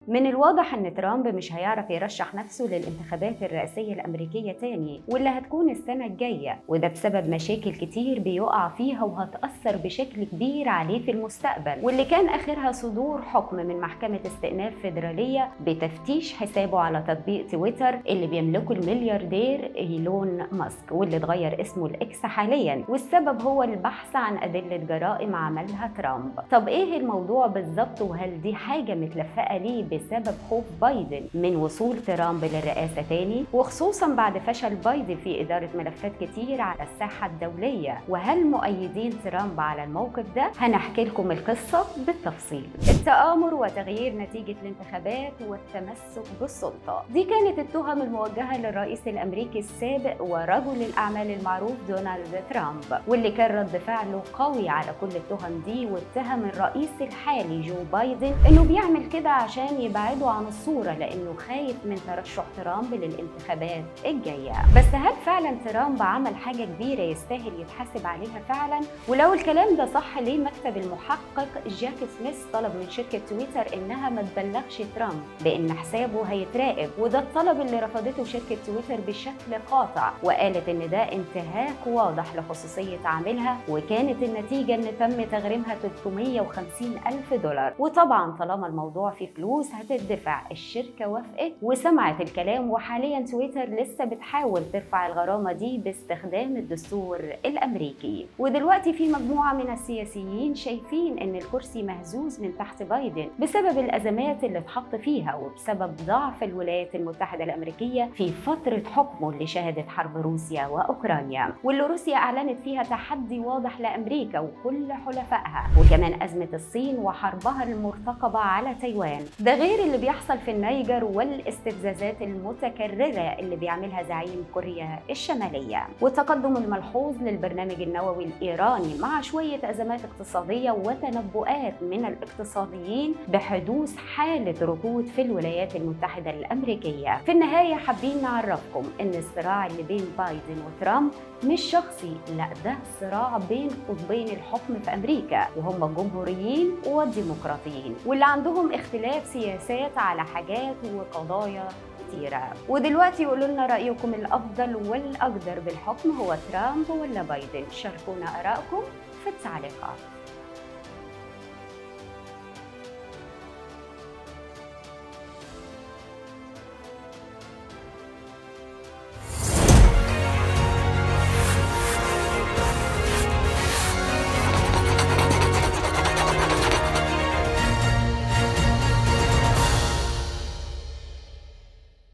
من الواضح ان ترامب مش هيعرف يرشح نفسه للانتخابات الرئاسية الامريكية تاني واللي هتكون السنة الجاية، وده بسبب مشاكل كتير بيقع فيها وهتأثر بشكل كبير عليه في المستقبل، واللي كان اخرها صدور حكم من محكمة استئناف فيدرالية بتفتيش حسابه على تطبيق تويتر اللي بيملكه الملياردير إيلون ماسك واللي اتغير اسمه الإكس حاليا، والسبب هو البحث عن أدلة جرائم عملها ترامب. طب ايه الموضوع بالظبط، وهل دي حاجة متلفقة ليه بسبب خوف بايدن من وصول ترامب للرئاسة تاني، وخصوصا بعد فشل بايدن في إدارة ملفات كتير على الساحة الدولية؟ وهل مؤيدين ترامب على الموقف ده؟ هنحكي لكم القصة بالتفصيل. التآمر وتغيير نتيجة الانتخابات والتمسك بالسلطة، دي كانت التهم الموجهة للرئيس الأمريكي السابق ورجل الأعمال المعروف دونالد ترامب، واللي كان رد فعله قوي على كل التهم دي، واتهم الرئيس الحالي جو بايدن إنه بيعمل كده عشان يبعده عن الصورة لأنه خايف من ترشح ترامب للانتخابات الجاية. بس هل فعلا ترامب عمل حاجة كبيرة يستاهل يتحاسب عليها فعلا؟ ولو الكلام ده صح، ليه مكتب المحقق جاك سميث طلب من شركة تويتر إنها ما تبلغش ترامب بإن حسابه هيتراقب؟ وده الطلب اللي رفضته شركة تويتر بشكل قاطع، وقالت إن ده انتهاك واضح لخصوصية عاملها، وكانت النتيجة إن تم تغريمها 350 ألف دولار. وطبعا طالما الموضوع فيه فلوس هتدفع، الشركة وافقت وسمعت الكلام، وحاليا تويتر لسه بتحاول ترفع الغرامة دي باستخدام الدستور الأمريكي. ودلوقتي في مجموعة من السياسيين شايفين إن الكرسي مهزوز من تحت بايدن بسبب الأزمات اللي اتحط فيها، وبسبب ضعف الولايات المتحدة الأمريكية في فترة حكمه اللي شهدت حرب روسيا وأوكرانيا، واللي روسيا أعلنت فيها تحدي واضح لأمريكا وكل حلفائها، وكمان أزمة الصين وحربها المرتقبة على تايوان. ده غير اللي بيحصل في النيجر والاستفزازات المتكررة اللي بيعملها زعيم كوريا الشمالية، والتقدم الملحوظ للبرنامج النووي الإيراني، مع شوية أزمات اقتصادية وتنبؤات من الاقتصاديين بحدوث حالة ركود في الولايات المتحدة الأمريكية. في النهاية حابين نعرفكم إن الصراع اللي بين بايدن وترامب مش شخصي، لا ده صراع بين قطبين الحكم في أمريكا، وهم الجمهوريين والديمقراطيين، واللي عندهم اختلاف سياسات على حاجات وقضايا كتيرة. ودلوقتي قولوا لنا رأيكم، الأفضل والأقدر بالحكم هو ترامب ولا بايدن؟ شاركونا آرائكم في التعليقات.